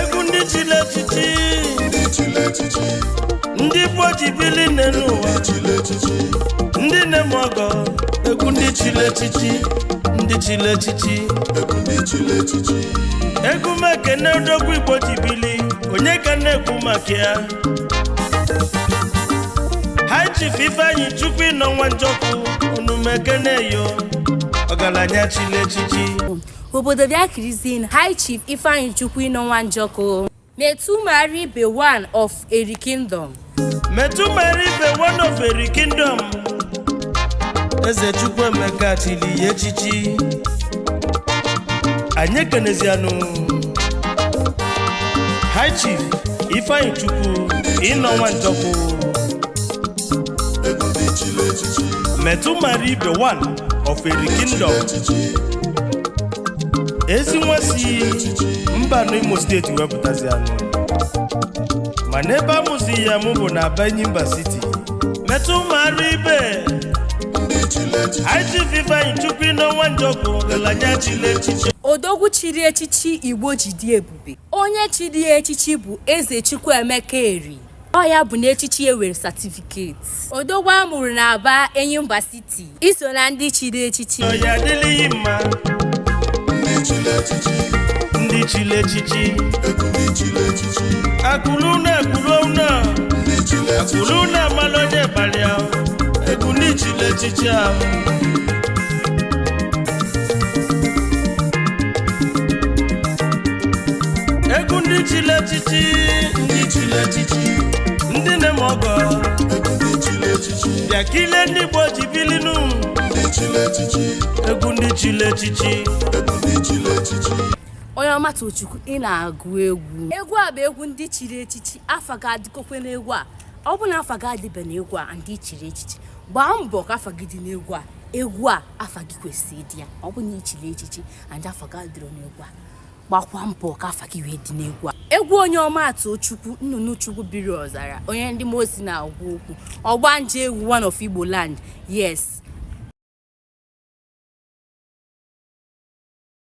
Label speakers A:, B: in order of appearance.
A: egwu ndị chili echichi ndị Igbo ji bili n'ụwa ndị na-eme ọgọ egwu ndị chili echichi ndị chili echichi egwu mekene odogwu Igbo ji bili onye ka na-ekwu maka ya High Chief Ifeanyi Chukwu ịnọ nwa njọkụ unu mekene yo ọgaranya chili echichi
B: obodo bịa kirizie High Chief Ifeanyi Chukwu ịnọ nwa njọkụ Metu marry be one of Eri Kingdom.
A: Metu marry be one of Eri Kingdom. Eze Chukwuemeka chili echichi. Anye kenezianu. High Chief Ifeanyi Chukwu ịnọ nwa njọkụ. Metu marry be one of Eri Kingdom. Ezi nwasi mba n'Imo steeti wepụtazianụ ma n'ebe amụzi ya mụ bụ na Benyimba City Metu marry ibe High Chief Ifeanyi Chukwu ịnọ nwa njọkụ ọgaranya chili echichi
B: odogwu chiri echichi Igbo ji dị ebube onye chiri echichi bụ Eze Chukwuemeka Eri ọ ya bụ na echichi ewere certificate odogwu amụrụ na Aba Enyimba City iso na ndị chiri echichi
A: ọ ya adịghị mma ndị chili echichi akụrụ na amalụ onye balịa egwu ndị chili echichi ahụ egwu ndị chili echichi ndị na-eme ọgọ bịa kilie ndị Igbo ji bilinu egwu ndị chili echichi
B: ONYEOMA TOCHUKWU ị na-agụ egwu a bụ egwu ndị chiri echichi afa ga-adịkokwe n'egwu a ọ bụ na afa ga-adịbe n'egwu a ndị chiri echichi gbaa mbọ ka afa gị dị n'egwu a afa gị kwesịrị ịdị ya ọ bụ na ichiri echichi and afa ga-adịrọ n'egwu a gbakwa mbọ ka afa gị wee dị n'egwu a egwu ONYEOMA TOCHUKWU nnụnụ Chukwu biri ọzara onye ndị Mosi na-agwa okwu ọgbanje egwu one of Igbo land yes